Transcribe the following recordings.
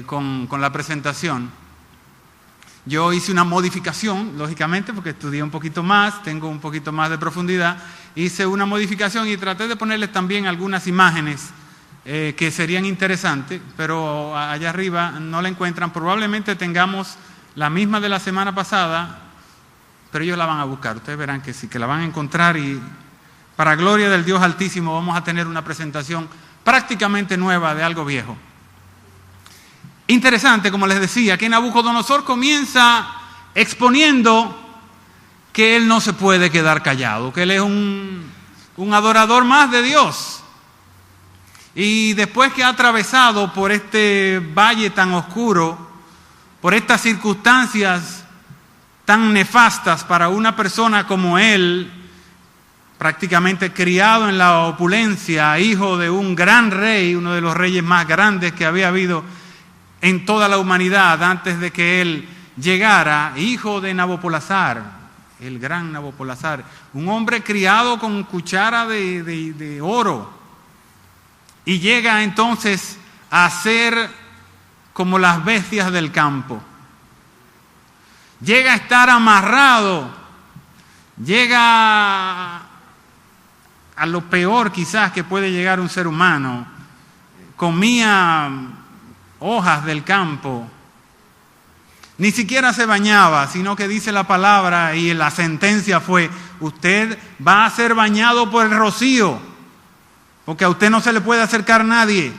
con la presentación. Yo hice una modificación, lógicamente, porque estudié un poquito más, tengo un poquito más de profundidad. Hice una modificación y traté de ponerles también algunas imágenes que serían interesantes, pero allá arriba no la encuentran. Probablemente tengamos la misma de la semana pasada, pero ellos la van a buscar. Ustedes verán que sí, que la van a encontrar, y para gloria del Dios Altísimo vamos a tener una presentación prácticamente nueva de algo viejo. Interesante, como les decía, que Nabucodonosor comienza exponiendo que él no se puede quedar callado, que él es un adorador más de Dios. Y después que ha atravesado por este valle tan oscuro, por estas circunstancias tan nefastas para una persona como él, prácticamente criado en la opulencia, hijo de un gran rey, uno de los reyes más grandes que había habido en toda la humanidad antes de que él llegara, hijo de Nabopolassar, el gran Nabopolassar, un hombre criado con cuchara de oro, y llega entonces a ser como las bestias del campo. Llega a estar amarrado, llega a lo peor quizás que puede llegar un ser humano. Comía hojas del campo, ni siquiera se bañaba, sino que dice la palabra y la sentencia fue: usted va a ser bañado por el rocío, porque a usted no se le puede acercar nadie.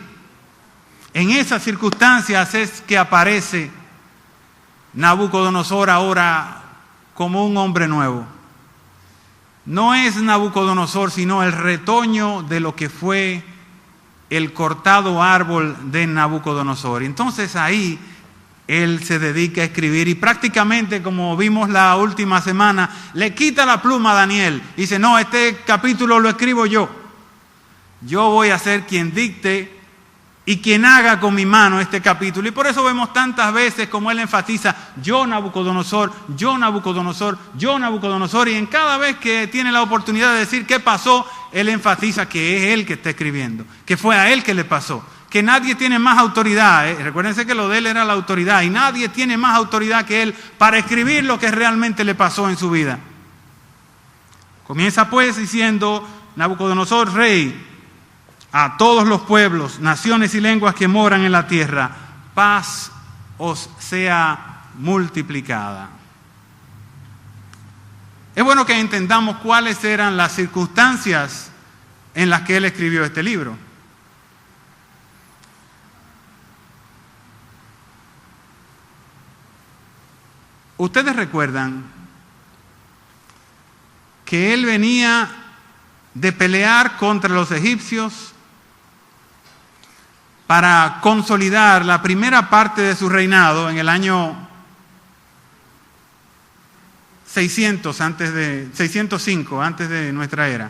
En esas circunstancias es que aparece Nabucodonosor ahora como un hombre nuevo. No es Nabucodonosor, sino el retoño de lo que fue el cortado árbol de Nabucodonosor. Entonces ahí él se dedica a escribir, y prácticamente, como vimos la última semana, le quita la pluma a Daniel. Dice: no, este capítulo lo escribo yo. Yo voy a ser quien dicte y quien haga con mi mano este capítulo. Y por eso vemos tantas veces como él enfatiza: yo Nabucodonosor, yo Nabucodonosor, yo Nabucodonosor. Y en cada vez que tiene la oportunidad de decir qué pasó, él enfatiza que es él que está escribiendo, que fue a él que le pasó, que nadie tiene más autoridad. Recuérdense que lo de él era la autoridad, y nadie tiene más autoridad que él para escribir lo que realmente le pasó en su vida. Comienza pues diciendo Nabucodonosor, rey, a todos los pueblos, naciones y lenguas que moran en la tierra, paz os sea multiplicada. Es bueno que entendamos cuáles eran las circunstancias en las que él escribió este libro. Ustedes recuerdan que él venía de pelear contra los egipcios para consolidar la primera parte de su reinado en el año 605 antes de nuestra era.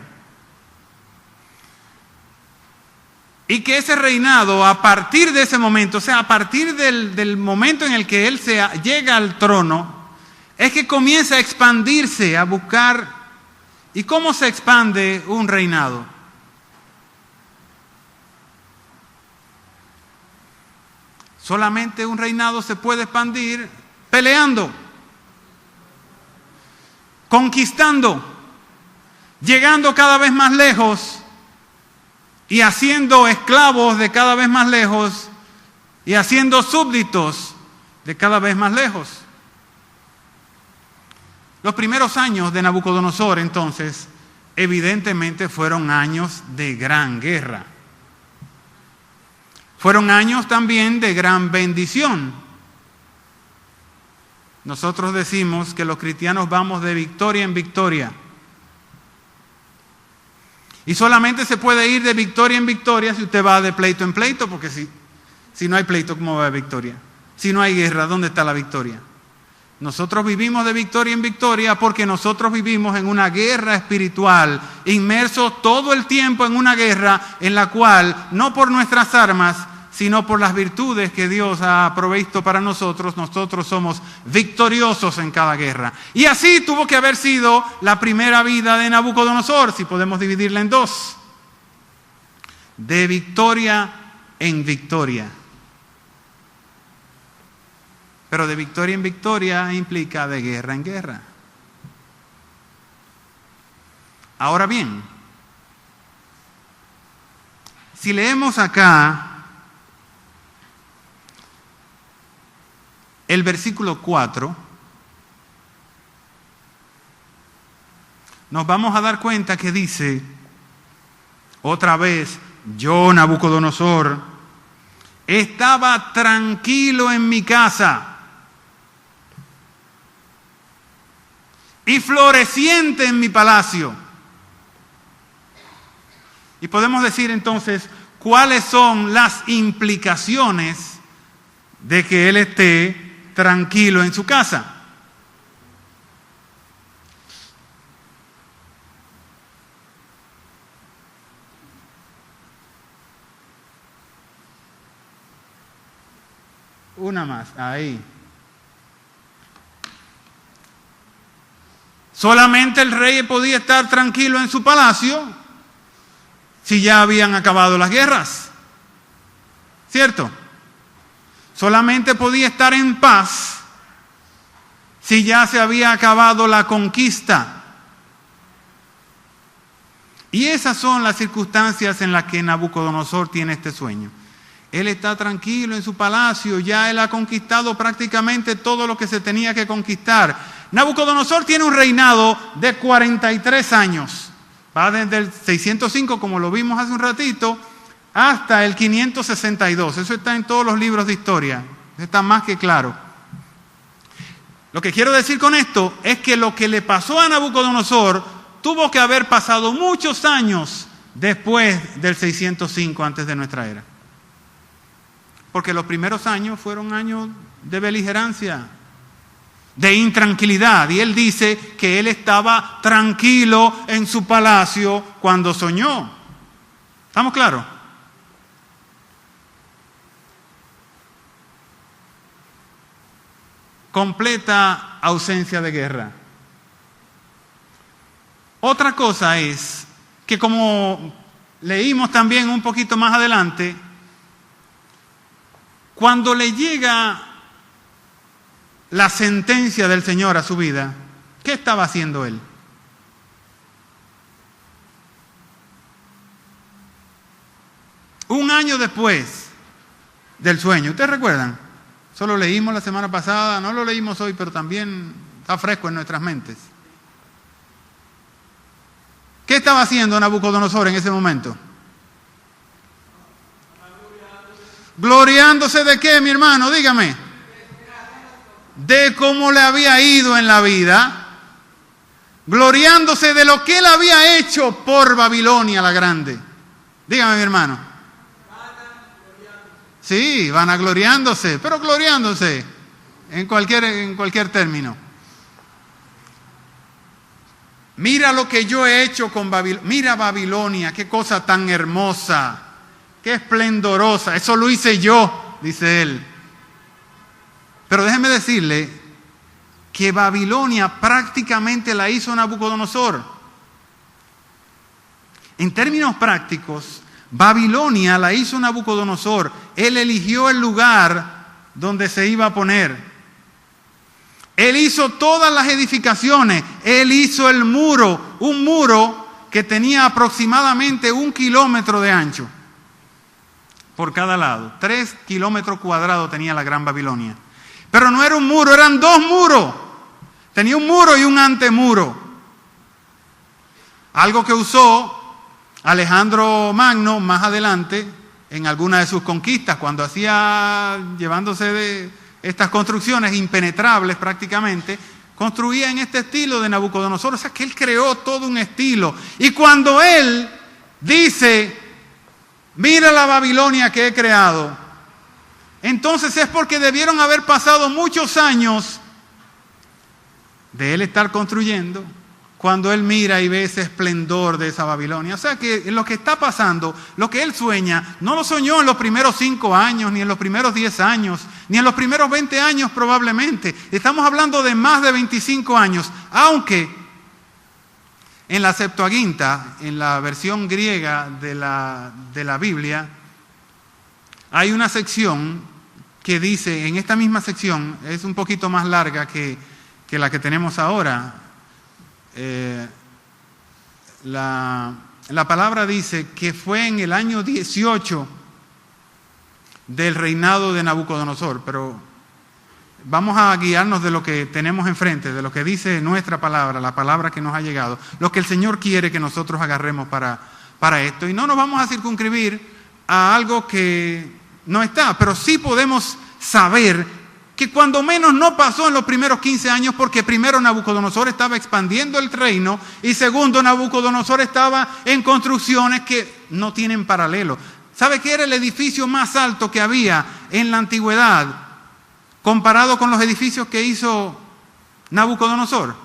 Y que ese reinado, a partir de ese momento, o sea, a partir del momento en el que él llega al trono, es que comienza a expandirse, a buscar. ¿Y cómo se expande un reinado? Solamente un reinado se puede expandir peleando, conquistando, llegando cada vez más lejos y haciendo esclavos de cada vez más lejos y haciendo súbditos de cada vez más lejos. Los primeros años de Nabucodonosor, entonces, evidentemente fueron años de gran guerra. Fueron años también de gran bendición. Nosotros decimos que los cristianos vamos de victoria en victoria. Y solamente se puede ir de victoria en victoria si usted va de pleito en pleito, porque si no hay pleito, ¿cómo va a haber victoria? Si no hay guerra, ¿dónde está la victoria? Nosotros vivimos de victoria en victoria porque nosotros vivimos en una guerra espiritual, inmersos todo el tiempo en una guerra en la cual, no por nuestras armas, sino por las virtudes que Dios ha provisto para nosotros, nosotros somos victoriosos en cada guerra. Y así tuvo que haber sido la primera vida de Nabucodonosor, si podemos dividirla en dos. De victoria en victoria. Pero de victoria en victoria implica de guerra en guerra. Ahora bien, si leemos acá el versículo 4, nos vamos a dar cuenta que dice, otra vez, yo, Nabucodonosor, estaba tranquilo en mi casa y floreciente en mi palacio. Y podemos decir entonces, ¿cuáles son las implicaciones de que él esté tranquilo en su casa? Una más, ahí. Solamente el rey podía estar tranquilo en su palacio si ya habían acabado las guerras, ¿cierto? Solamente podía estar en paz si ya se había acabado la conquista. Y esas son las circunstancias en las que Nabucodonosor tiene este sueño. Él está tranquilo en su palacio, ya él ha conquistado prácticamente todo lo que se tenía que conquistar. Nabucodonosor tiene un reinado de 43 años. Va desde el 605, como lo vimos hace un ratito, hasta el 562. Eso está en todos los libros de historia. Está más que claro. Lo que quiero decir con esto es que lo que le pasó a Nabucodonosor tuvo que haber pasado muchos años después del 605 antes de nuestra era. Porque los primeros años fueron años de beligerancia, de intranquilidad. Y él dice que él estaba tranquilo en su palacio cuando soñó. ¿Estamos claros? Completa ausencia de guerra. Otra cosa es que, como leímos también un poquito más adelante, cuando le llega la sentencia del Señor a su vida, ¿qué estaba haciendo él? Un año después del sueño, ¿ustedes recuerdan? Eso lo leímos la semana pasada, no lo leímos hoy, pero también está fresco en nuestras mentes. ¿Qué estaba haciendo Nabucodonosor en ese momento? ¿Gloriándose de qué, mi hermano? Dígame. De cómo le había ido en la vida, gloriándose de lo que él había hecho por Babilonia la Grande. Dígame, mi hermano. Sí, vanagloriándose, pero gloriándose en cualquier término. Mira lo que yo he hecho con Babilonia. Mira Babilonia, qué cosa tan hermosa, qué esplendorosa. Eso lo hice yo, dice él. Pero déjeme decirle que Babilonia prácticamente la hizo Nabucodonosor. En términos prácticos, Babilonia la hizo Nabucodonosor. Él eligió el lugar donde se iba a poner. Él hizo todas las edificaciones. Él hizo el muro, un muro que tenía aproximadamente 1 kilómetro de ancho por cada lado. 3 kilómetros cuadrados tenía la Gran Babilonia. Pero no era un muro, eran 2 muros. Tenía un muro y un antemuro. Algo que usó Alejandro Magno más adelante en alguna de sus conquistas, cuando hacía, llevándose de estas construcciones impenetrables prácticamente, construía en este estilo de Nabucodonosor. O sea que él creó todo un estilo. Y cuando él dice, mira la Babilonia que he creado, entonces es porque debieron haber pasado muchos años de él estar construyendo, cuando él mira y ve ese esplendor de esa Babilonia. O sea que lo que está pasando, lo que él sueña, no lo soñó en los primeros 5 años, ni en los primeros 10 años, ni en los primeros 20 años probablemente. Estamos hablando de más de 25 años, aunque en la Septuaginta, en la versión griega de la Biblia, hay una sección que dice, en esta misma sección, es un poquito más larga que la que tenemos ahora. La palabra dice que fue en el año 18 del reinado de Nabucodonosor, pero vamos a guiarnos de lo que tenemos enfrente, de lo que dice nuestra palabra, la palabra que nos ha llegado, lo que el Señor quiere que nosotros agarremos para esto. Y no nos vamos a circunscribir a algo que no está, pero sí podemos saber que cuando menos no pasó en los primeros 15 años, porque primero Nabucodonosor estaba expandiendo el reino y segundo Nabucodonosor estaba en construcciones que no tienen paralelo. ¿Sabe qué era el edificio más alto que había en la antigüedad comparado con los edificios que hizo Nabucodonosor?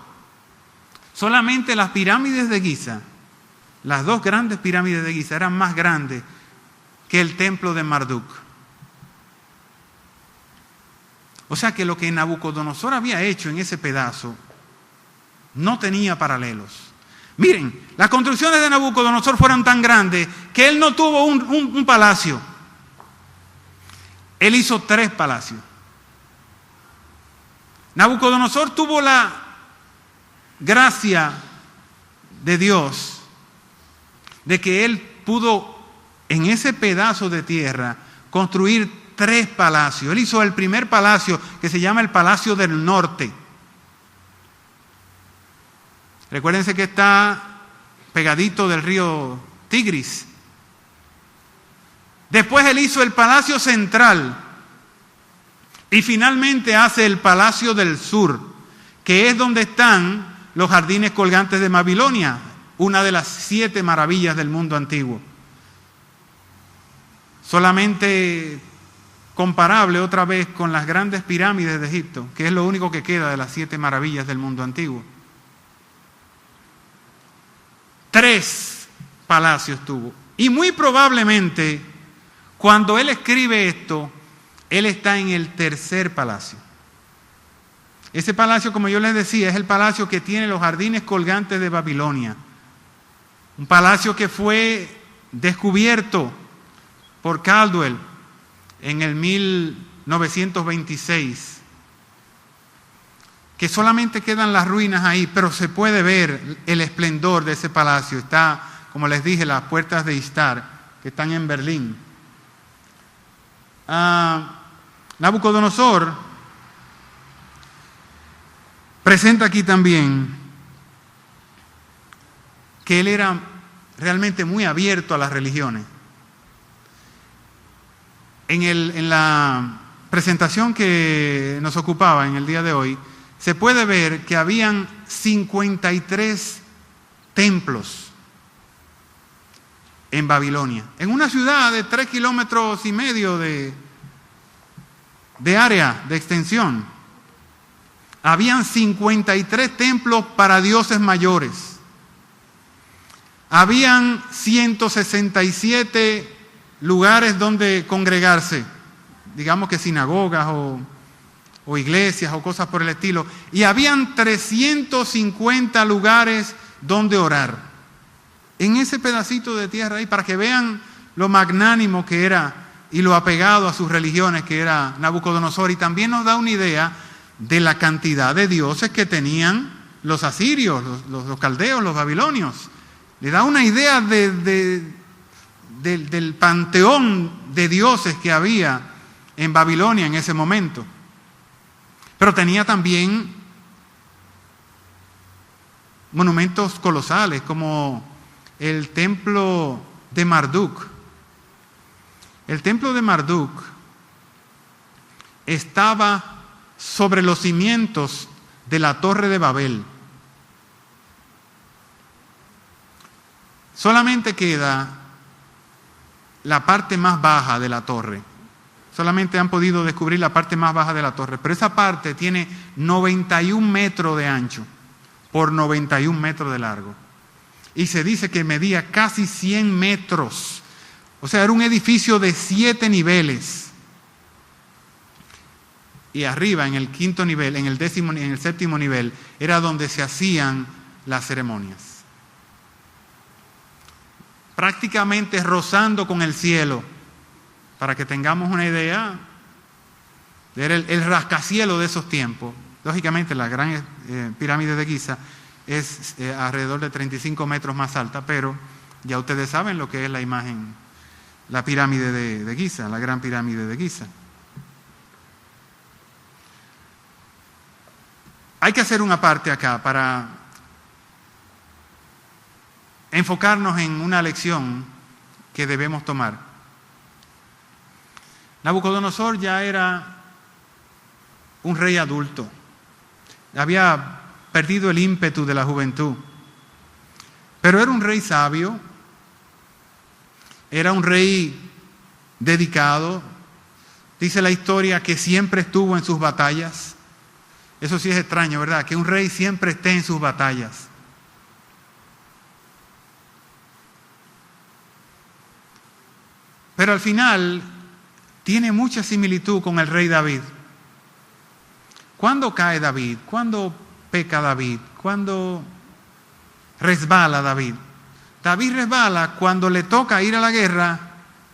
Solamente las pirámides de Giza, las dos grandes pirámides de Giza, eran más grandes que el templo de Marduk. O sea que lo que Nabucodonosor había hecho en ese pedazo no tenía paralelos. Miren, las construcciones de Nabucodonosor fueron tan grandes que él no tuvo un palacio. Él hizo 3 palacios. Nabucodonosor tuvo la gracia de Dios de que él pudo en ese pedazo de tierra construir 3 palacios. Él hizo el primer palacio que se llama el Palacio del Norte. Recuérdense que está pegadito del río Tigris. Después él hizo el Palacio Central. Y finalmente hace el Palacio del Sur, que es donde están los jardines colgantes de Babilonia, una de las 7 maravillas del mundo antiguo. Solamente comparable otra vez con las grandes pirámides de Egipto, que es lo único que queda de las 7 maravillas del mundo antiguo. 3 palacios tuvo. Y muy probablemente, cuando él escribe esto, él está en el 3er palacio. Ese palacio, como yo les decía, es el palacio que tiene los jardines colgantes de Babilonia. Un palacio que fue descubierto por Caldwell en el 1926. Que solamente quedan las ruinas ahí, pero se puede ver el esplendor de ese palacio. Está, como les dije, las puertas de Istar, que están en Berlín. Nabucodonosor presenta aquí también que él era realmente muy abierto a las religiones. En la presentación que nos ocupaba en el día de hoy, se puede ver que habían 53 templos en Babilonia, en una ciudad de 3,5 kilómetros de área, de extensión. Habían 53 templos para dioses mayores. Habían 167 lugares donde congregarse, digamos que sinagogas o iglesias o cosas por el estilo. Y habían 350 lugares donde orar. En ese pedacito de tierra ahí, para que vean lo magnánimo que era y lo apegado a sus religiones que era Nabucodonosor. Y también nos da una idea de la cantidad de dioses que tenían los asirios, los caldeos, los babilonios. Le da una idea del panteón de dioses que había en Babilonia en ese momento. Pero tenía también monumentos colosales como el templo de Marduk. El templo de Marduk estaba sobre los cimientos de la Torre de Babel. Solamente queda la parte más baja de la torre. Solamente han podido descubrir la parte más baja de la torre, pero esa parte tiene 91 metros de ancho por 91 metros de largo. Y se dice que medía casi 100 metros. O sea, era un edificio de 7 niveles. Y arriba, en el 5.º nivel, en el 7.º nivel, era donde se hacían las ceremonias. Prácticamente rozando con el cielo. Para que tengamos una idea, Era el rascacielos de esos tiempos. Lógicamente la gran pirámide de Giza es alrededor de 35 metros más alta, pero ya ustedes saben lo que es la imagen, la pirámide de Giza, la gran pirámide de Giza. Hay que hacer una parte acá para enfocarnos en una lección que debemos tomar. Nabucodonosor ya era un rey adulto. Había perdido el ímpetu de la juventud. Pero era un rey sabio. Era un rey dedicado. Dice la historia que siempre estuvo en sus batallas. Eso sí es extraño, ¿verdad? Que un rey siempre esté en sus batallas. Pero al final tiene mucha similitud con el rey David. ¿Cuándo cae David? ¿Cuándo peca David? ¿Cuándo resbala David? David resbala cuando le toca ir a la guerra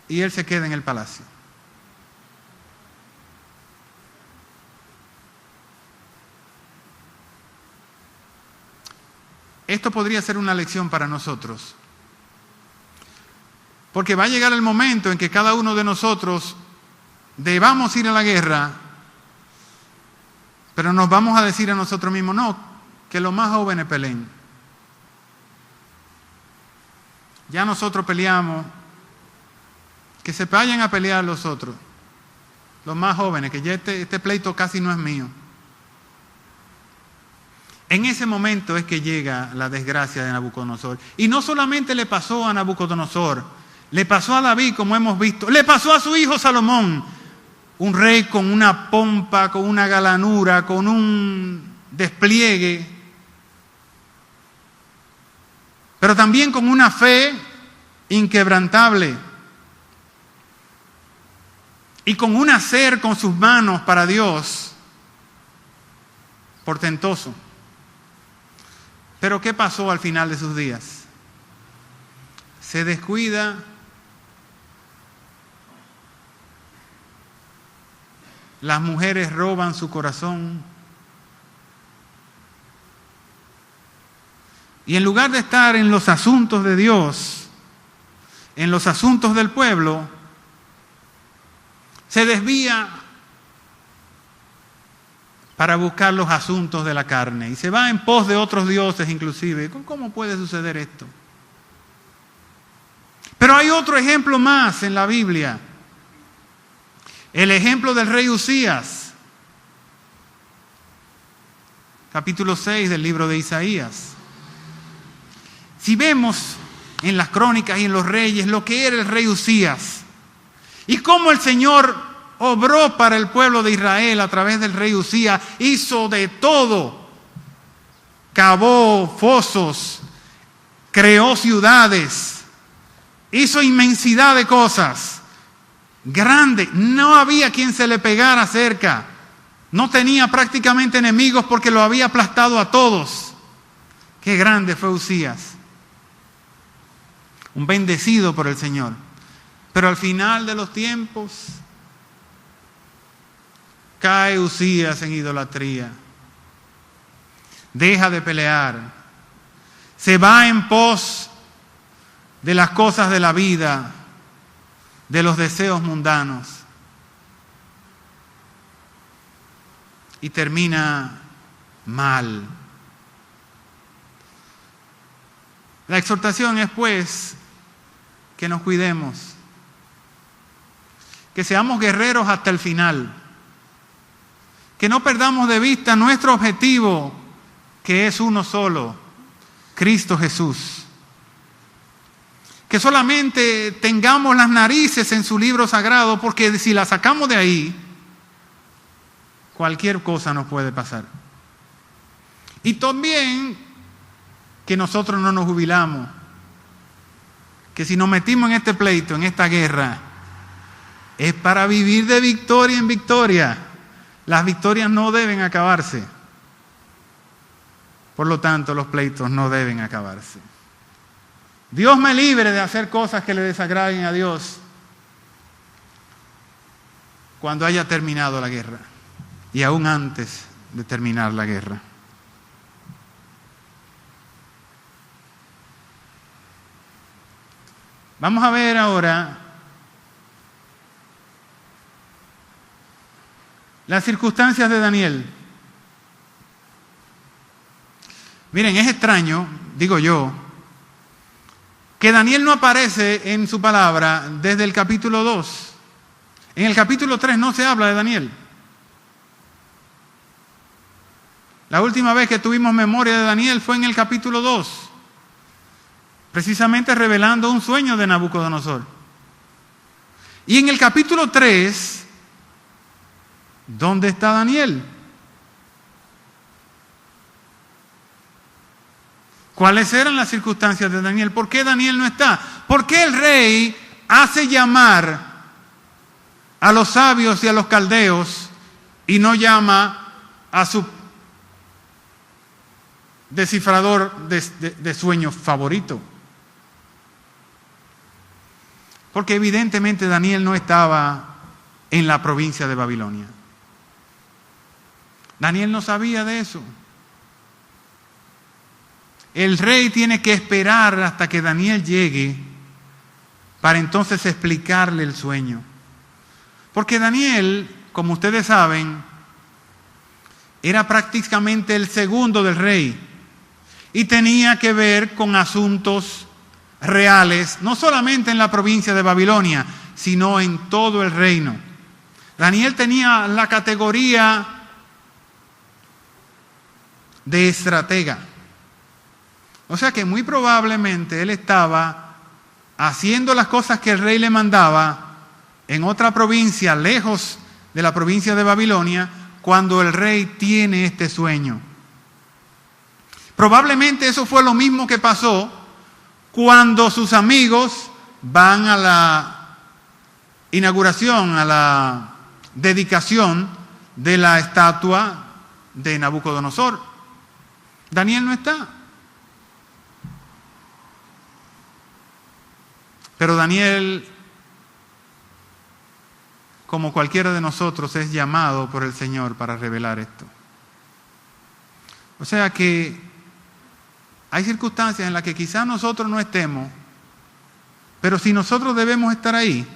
y él se queda en el palacio. Esto podría ser una lección para nosotros. Porque va a llegar el momento en que cada uno de nosotros debamos ir a la guerra, pero nos vamos a decir a nosotros mismos, no, que los más jóvenes peleen. Ya nosotros peleamos, que se vayan a pelear los otros, los más jóvenes, que ya este pleito casi no es mío. En ese momento es que llega la desgracia de Nabucodonosor. Y no solamente le pasó a Nabucodonosor, le pasó a David, como hemos visto, le pasó a su hijo Salomón, un rey con una pompa, con una galanura, con un despliegue, pero también con una fe inquebrantable y con un hacer con sus manos para Dios portentoso. Pero ¿qué pasó al final de sus días? Se descuida, las mujeres roban su corazón y en lugar de estar en los asuntos de Dios, en los asuntos del pueblo, se desvía para buscar los asuntos de la carne y se va en pos de otros dioses inclusive. ¿Cómo puede suceder esto? Pero hay otro ejemplo más en la Biblia. El ejemplo del rey Usías. Capítulo 6 del libro de Isaías. Si vemos en las crónicas y en los reyes lo que era el rey Usías y cómo el Señor obró para el pueblo de Israel a través del rey Usías, hizo de todo, cavó fosos, creó ciudades, hizo inmensidad de cosas, grande, no había quien se le pegara cerca, no tenía prácticamente enemigos porque lo había aplastado a todos. Qué grande fue Usías, un bendecido por el Señor, pero al final de los tiempos cae Usías en idolatría, deja de pelear, se va en pos de las cosas de la vida, de los deseos mundanos y termina mal. La exhortación es pues que nos cuidemos, que seamos guerreros hasta el final, que no perdamos de vista nuestro objetivo, que es uno solo, Cristo Jesús. Que solamente tengamos las narices en su libro sagrado, porque si la sacamos de ahí, cualquier cosa nos puede pasar. Y también que nosotros no nos jubilamos, que si nos metimos en este pleito, en esta guerra, es para vivir de victoria en victoria. Las victorias no deben acabarse. Por lo tanto, los pleitos no deben acabarse. Dios me libre de hacer cosas que le desagraden a Dios. cuando haya terminado la guerra y aún antes de terminar la guerra. Vamos a ver ahora las circunstancias de Daniel. Miren, es extraño, digo yo, que Daniel no aparece en su palabra desde el capítulo 2. En el capítulo 3 no se habla de Daniel. La última vez que tuvimos memoria de Daniel fue en el capítulo 2, precisamente revelando un sueño de Nabucodonosor. Y en el capítulo 3, ¿dónde está Daniel? ¿Cuáles eran las circunstancias de Daniel? ¿Por qué Daniel no está? ¿Por qué el rey hace llamar a los sabios y a los caldeos y no llama a su descifrador de sueños favorito? Porque evidentemente Daniel no estaba en la provincia de Babilonia. Daniel no sabía de eso. El rey tiene que esperar hasta que Daniel llegue para entonces explicarle el sueño. Porque Daniel, como ustedes saben, era prácticamente el segundo del rey y tenía que ver con asuntos reales, no solamente en la provincia de Babilonia, sino en todo el reino. Daniel tenía la categoría de estratega. O sea que muy probablemente él estaba haciendo las cosas que el rey le mandaba en otra provincia, lejos de la provincia de Babilonia, cuando el rey tiene este sueño. Probablemente eso fue lo mismo que pasó cuando sus amigos van a la inauguración, a la dedicación de la estatua de Nabucodonosor. Daniel no está. Pero Daniel, como cualquiera de nosotros, es llamado por el Señor para revelar esto. O sea que hay circunstancias en las que quizás nosotros no estemos, pero si nosotros debemos estar ahí,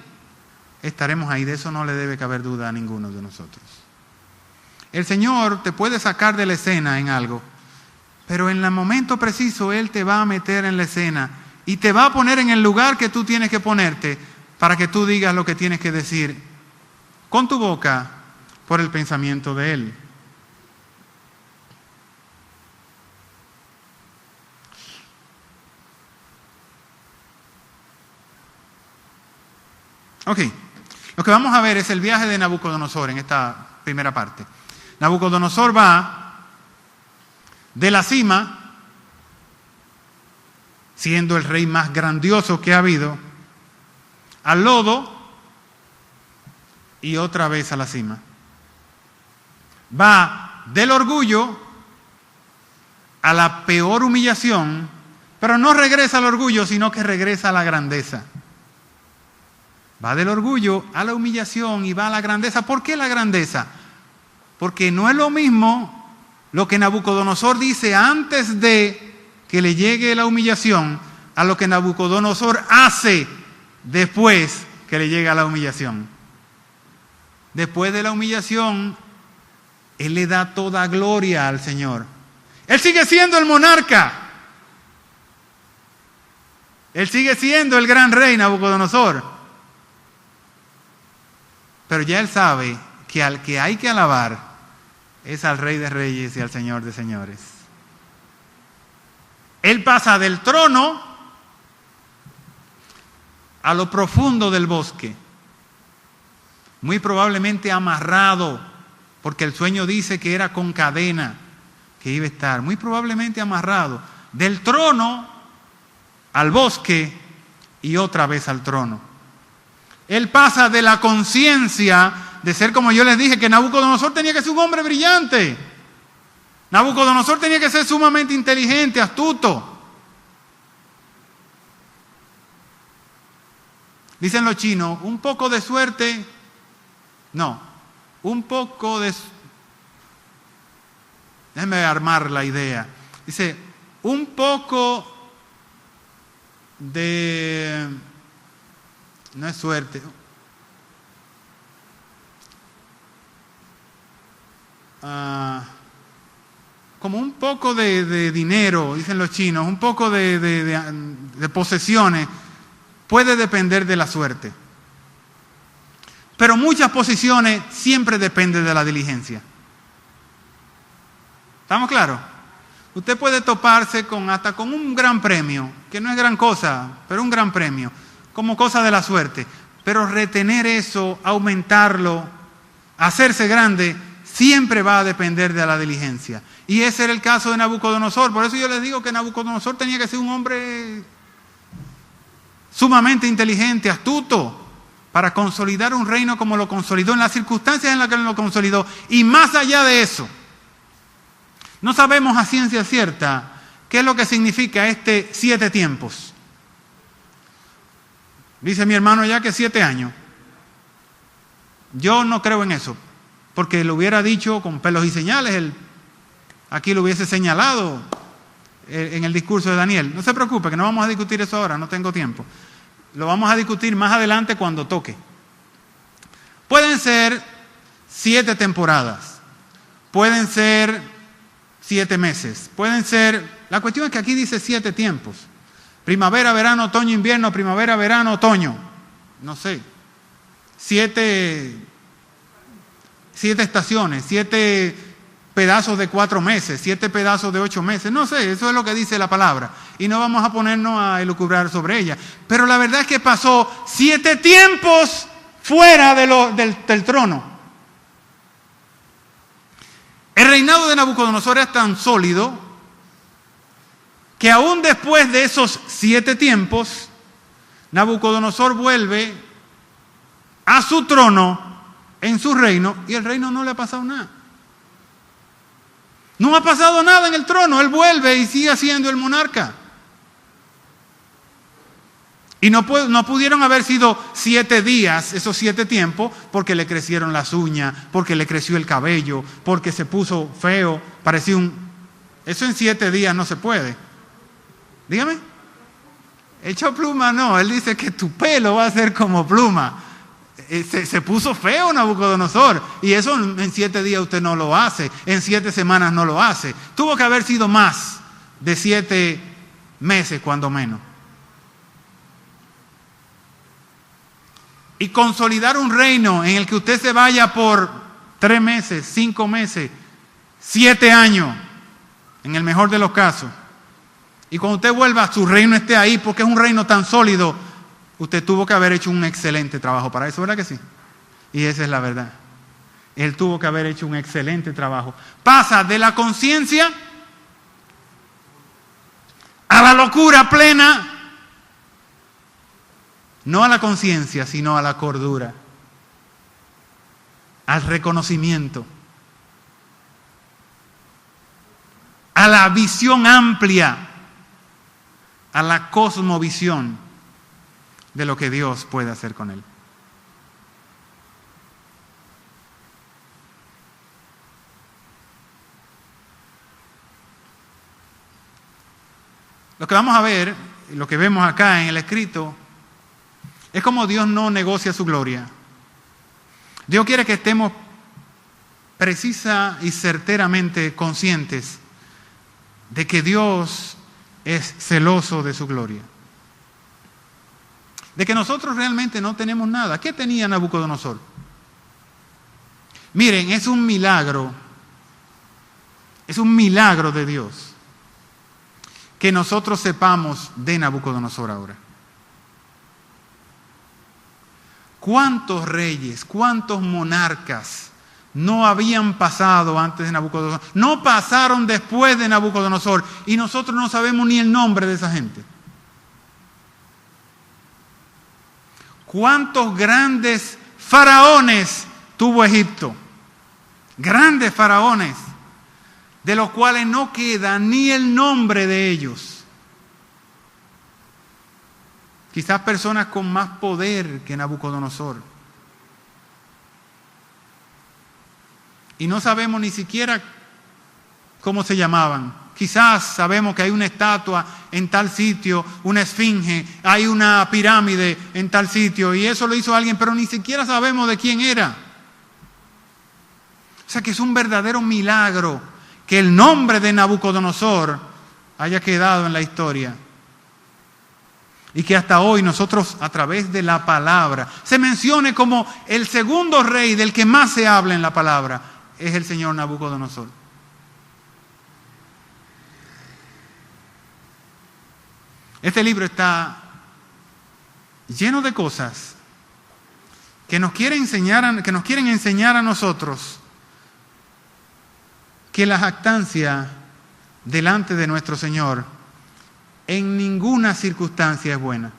estaremos ahí. De eso no le debe caber duda a ninguno de nosotros. El Señor te puede sacar de la escena en algo, pero en el momento preciso Él te va a meter en la escena y te va a poner en el lugar que tú tienes que ponerte para que tú digas lo que tienes que decir con tu boca por el pensamiento de Él. Ok, lo que vamos a ver es el viaje de Nabucodonosor en esta primera parte. Nabucodonosor va de la cima, siendo el rey más grandioso que ha habido, al lodo y otra vez a la cima. Va del orgullo a la peor humillación, pero no regresa al orgullo, sino que regresa a la grandeza. Va del orgullo a la humillación y va a la grandeza. ¿Por qué la grandeza? Porque no es lo mismo lo que Nabucodonosor dice antes de que le llegue la humillación a lo que Nabucodonosor hace después que le llega la humillación. Después de la humillación, Él le da toda gloria al Señor. Él sigue siendo el monarca. Él sigue siendo el gran rey Nabucodonosor. Pero ya Él sabe que al que hay que alabar es al Rey de Reyes y al Señor de Señores. Él pasa del trono a lo profundo del bosque, muy probablemente amarrado, porque el sueño dice que era con cadena que iba a estar, muy probablemente amarrado, del trono al bosque y otra vez al trono. Él pasa de la conciencia de ser, como yo les dije, que Nabucodonosor tenía que ser un hombre brillante. Nabucodonosor tenía que ser sumamente inteligente, astuto. Dicen los chinos, un poco de suerte No, un poco de... Déjeme armar la idea. Dice, un poco de... No es suerte. Como un poco de dinero, dicen los chinos, un poco de posesiones, puede depender de la suerte. Pero muchas posiciones siempre dependen de la diligencia. ¿Estamos claros? Usted puede toparse hasta con un gran premio, que no es gran cosa, pero un gran premio, como cosa de la suerte. Pero retener eso, aumentarlo, hacerse grande, siempre va a depender de la diligencia. Y ese era el caso de Nabucodonosor. Por eso yo les digo que Nabucodonosor tenía que ser un hombre sumamente inteligente, astuto, para consolidar un reino como lo consolidó, en las circunstancias en las que lo consolidó. Y más allá de eso, no sabemos a ciencia cierta qué es lo que significa 7 tiempos. Dice mi hermano ya que 7 años. Yo no creo en eso, porque lo hubiera dicho con pelos y señales, aquí lo hubiese señalado en el discurso de Daniel. No se preocupe, que no vamos a discutir eso ahora, no tengo tiempo. Lo vamos a discutir más adelante cuando toque. Pueden ser 7 temporadas, pueden ser 7 meses, pueden ser... La cuestión es que aquí dice 7 tiempos. Primavera, verano, otoño, invierno, primavera, verano, otoño. No sé. 7 estaciones, 7 pedazos de 4 meses, 7 pedazos de 8 meses. No sé, eso es lo que dice la palabra. Y no vamos a ponernos a elucubrar sobre ella. Pero la verdad es que pasó 7 tiempos fuera del trono. El reinado de Nabucodonosor es tan sólido que aún después de esos 7 tiempos, Nabucodonosor vuelve a su trono en su reino y el reino no le ha pasado nada. No ha pasado nada en el trono, él vuelve y sigue siendo el monarca. Y no pudieron haber sido 7 días, esos 7 tiempos, porque le crecieron las uñas, porque le creció el cabello, porque se puso feo, parecía Eso en 7 días no se puede. Dígame. Hecho pluma no, él dice que tu pelo va a ser como pluma. Se puso feo Nabucodonosor, y eso en 7 días usted no lo hace, en 7 semanas no lo hace. Tuvo que haber sido más de 7 meses, cuando menos. Y consolidar un reino en el que usted se vaya por 3 meses, 5 meses, 7 años, en el mejor de los casos. Y cuando usted vuelva, su reino esté ahí, porque es un reino tan sólido. Usted tuvo que haber hecho un excelente trabajo para eso, ¿verdad que sí? Y esa es la verdad. Él tuvo que haber hecho un excelente trabajo. Pasa de la conciencia a la locura plena. No a la conciencia, sino a la cordura, al reconocimiento, a la visión amplia, a la cosmovisión de lo que Dios puede hacer con él. Lo que vamos a ver, lo que vemos acá en el escrito, es como Dios no negocia su gloria. Dios quiere que estemos precisa y certeramente conscientes de que Dios es celoso de su gloria. De que nosotros realmente no tenemos nada. ¿Qué tenía Nabucodonosor? Miren, es un milagro de Dios que nosotros sepamos de Nabucodonosor ahora. ¿Cuántos reyes, cuántos monarcas no habían pasado antes de Nabucodonosor? No pasaron después de Nabucodonosor y nosotros no sabemos ni el nombre de esa gente. ¿Cuántos grandes faraones tuvo Egipto? Grandes faraones, de los cuales no queda ni el nombre de ellos. Quizás personas con más poder que Nabucodonosor. y no sabemos ni siquiera cómo se llamaban. Quizás sabemos que hay una estatua en tal sitio, una esfinge, hay una pirámide en tal sitio, y eso lo hizo alguien, pero ni siquiera sabemos de quién era. O sea que es un verdadero milagro que el nombre de Nabucodonosor haya quedado en la historia. Y que hasta hoy nosotros, a través de la palabra, se mencione como el segundo rey del que más se habla en la palabra, es el señor Nabucodonosor. Este libro está lleno de cosas que nos quieren enseñar a nosotros que la jactancia delante de nuestro Señor en ninguna circunstancia es buena.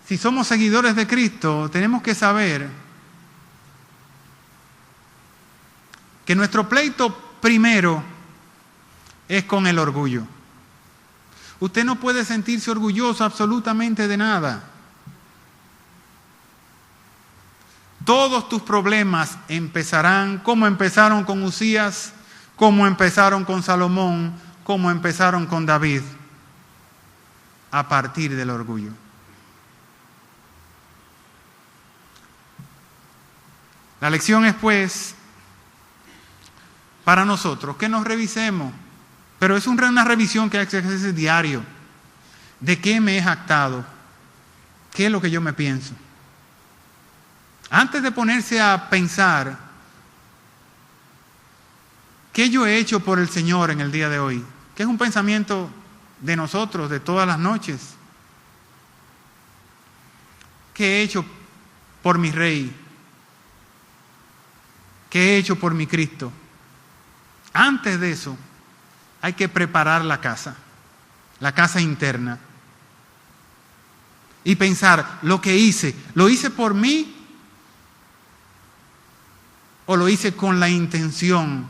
Si somos seguidores de Cristo, tenemos que saber que nuestro pleito primero es con el orgullo. Usted no puede sentirse orgulloso absolutamente de nada. Todos tus problemas empezarán como empezaron con Usías, como empezaron con Salomón, como empezaron con David, a partir del orgullo. La lección es, pues, para nosotros, que nos revisemos, pero es una revisión que hay que hacer diario. ¿De qué me he jactado? ¿Qué es lo que yo me pienso? Antes de ponerse a pensar, ¿qué yo he hecho por el Señor en el día de hoy? Que es un pensamiento de nosotros, de todas las noches. ¿Qué he hecho por mi Rey? ¿Qué he hecho por mi Cristo? Antes de eso, hay que preparar la casa interna. Y pensar, lo que hice, ¿lo hice por mí? ¿O lo hice con la intención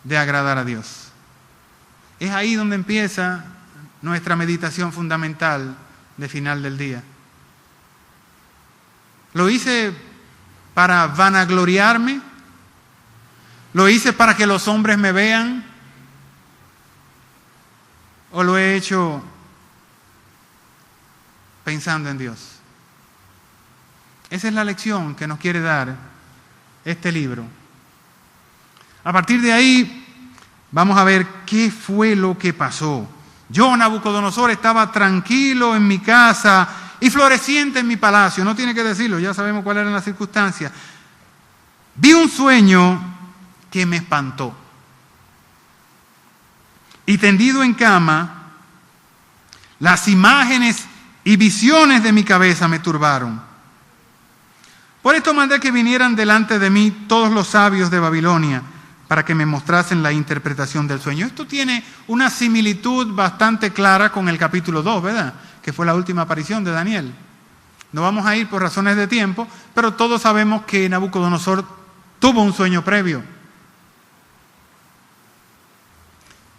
de agradar a Dios? Es ahí donde empieza nuestra meditación fundamental de final del día. ¿Lo hice para vanagloriarme? ¿Lo hice para que los hombres me vean? ¿O lo he hecho pensando en Dios? Esa es la lección que nos quiere dar este libro. A partir de ahí, vamos a ver qué fue lo que pasó. Yo, Nabucodonosor, estaba tranquilo en mi casa y floreciente en mi palacio. No tiene que decirlo, ya sabemos cuáles eran las circunstancias. Vi un sueño que me espantó. Y tendido en cama, las imágenes y visiones de mi cabeza me turbaron. Por esto mandé que vinieran delante de mí todos los sabios de Babilonia para que me mostrasen la interpretación del sueño. Esto tiene una similitud bastante clara con el capítulo 2, ¿verdad? Que fue la última aparición de Daniel. No vamos a ir por razones de tiempo, pero todos sabemos que Nabucodonosor tuvo un sueño previo.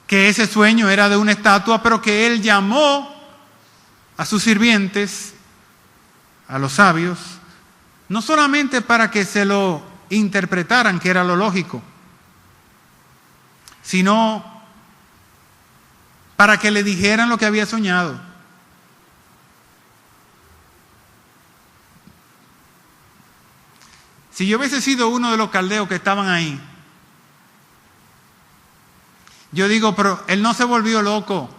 Que ese sueño era de una estatua, pero que él llamó a sus sirvientes, a los sabios, no solamente para que se lo interpretaran, que era lo lógico, sino para que le dijeran lo que había soñado. Si yo hubiese sido uno de los caldeos que estaban ahí, yo digo, pero él no se volvió loco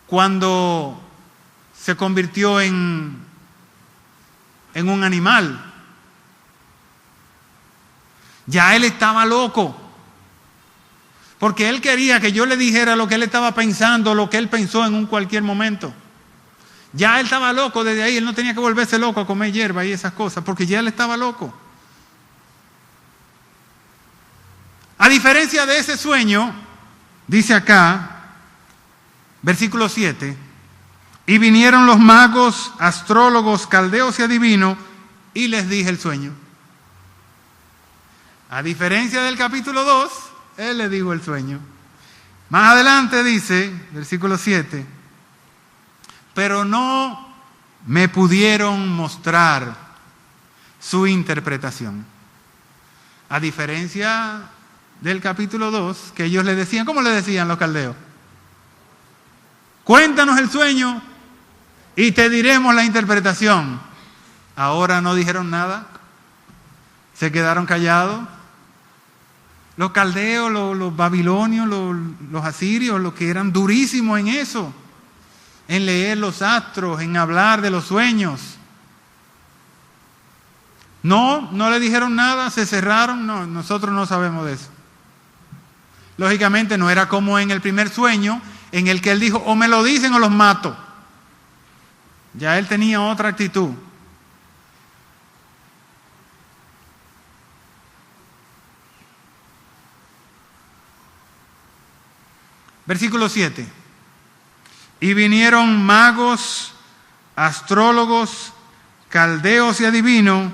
cuando se convirtió en un animal. Ya él estaba loco, porque él quería que yo le dijera lo que él estaba pensando, lo que él pensó en un cualquier momento. Ya él estaba loco desde ahí, él no tenía que volverse loco a comer hierba y esas cosas, porque ya él estaba loco. A diferencia de ese sueño, dice acá, versículo 7, y vinieron los magos, astrólogos, caldeos y adivinos, y les dije el sueño. A diferencia del capítulo 2, él le dijo el sueño. Más adelante dice, versículo 7, pero no me pudieron mostrar su interpretación. A diferencia del capítulo 2, que ellos le decían, ¿cómo le decían los caldeos? Cuéntanos el sueño y te diremos la interpretación. Ahora no dijeron nada, se quedaron callados. Los caldeos, los babilonios, los asirios, los que eran durísimos en eso, en leer los astros, en hablar de los sueños. No le dijeron nada, se cerraron. No, nosotros no sabemos de eso. Lógicamente no era como en el primer sueño, en el que él dijo, o me lo dicen o los mato. Ya él tenía otra actitud. Versículo 7. Y vinieron magos, astrólogos, caldeos y adivinos,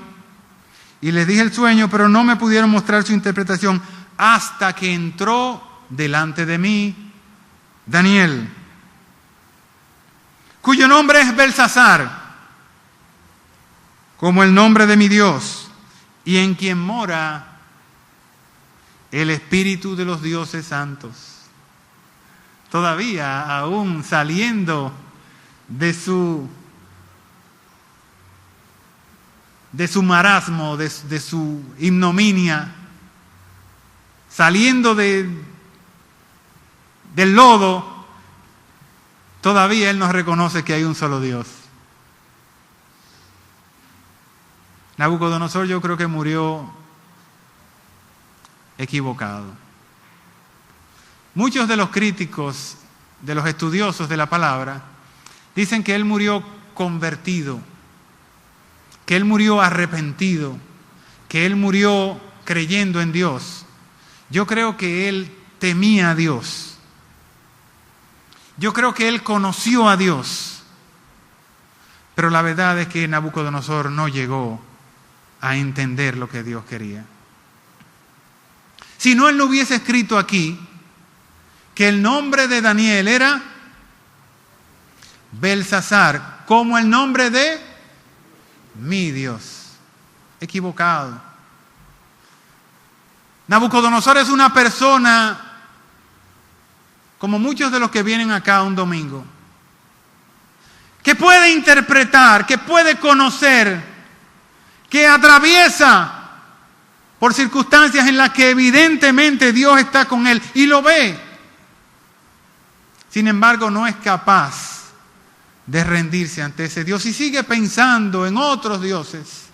y les dije el sueño, pero no me pudieron mostrar su interpretación hasta que entró delante de mí Daniel, cuyo nombre es Belsasar, como el nombre de mi Dios, y en quien mora el Espíritu de los dioses santos. Todavía, aún saliendo de su marasmo, de su ignominia, saliendo del lodo, todavía él nos reconoce que hay un solo Dios. Nabucodonosor yo creo que murió equivocado. Muchos de los críticos, de los estudiosos de la palabra, dicen que él murió convertido, que él murió arrepentido, que él murió creyendo en Dios. Yo creo que él temía a Dios. Yo creo que él conoció a Dios. Pero la verdad es que Nabucodonosor no llegó a entender lo que Dios quería. Si no, él no hubiese escrito aquí que el nombre de Daniel era Belsasar, como el nombre de mi Dios. Equivocado. Nabucodonosor es una persona, como muchos de los que vienen acá un domingo, que puede interpretar, que puede conocer, que atraviesa por circunstancias en las que evidentemente Dios está con él y lo ve. Sin embargo, no es capaz de rendirse ante ese Dios y sigue pensando en otros dioses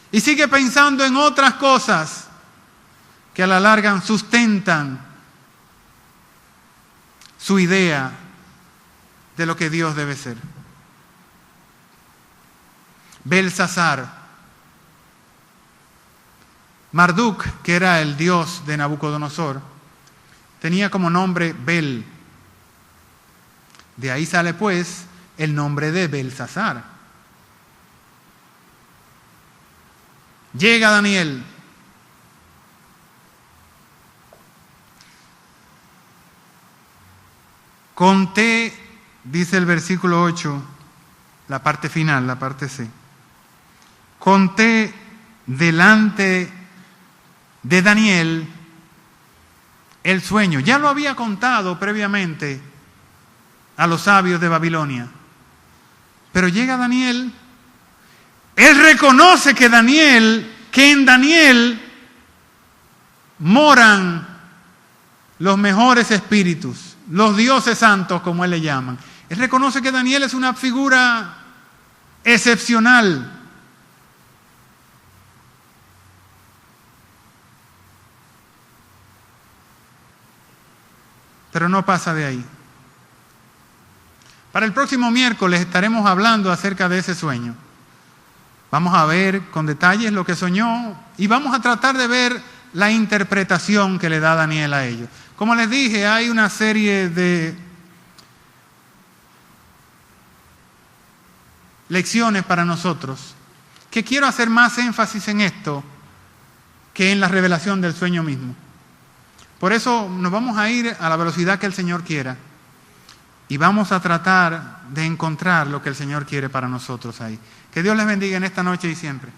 y sigue pensando en otras cosas que a la larga sustentan su idea de lo que Dios debe ser. Belsasar, Marduk, que era el dios de Nabucodonosor, tenía como nombre Bel. De ahí sale pues el nombre de Belsasar. Llega Daniel. Conté, dice el versículo 8, la parte final, la parte C. Conté delante de Daniel el sueño. Ya lo había contado previamente a los sabios de Babilonia. Pero llega Daniel, él reconoce que en Daniel moran los mejores espíritus, los dioses santos, como él le llaman. Él reconoce que Daniel es una figura excepcional. Pero no pasa de ahí. Para el próximo miércoles estaremos hablando acerca de ese sueño. Vamos a ver con detalles lo que soñó y vamos a tratar de ver la interpretación que le da Daniel a ello. Como les dije, hay una serie de lecciones para nosotros que quiero hacer más énfasis en esto que en la revelación del sueño mismo. Por eso nos vamos a ir a la velocidad que el Señor quiera y vamos a tratar de encontrar lo que el Señor quiere para nosotros ahí. Que Dios les bendiga en esta noche y siempre.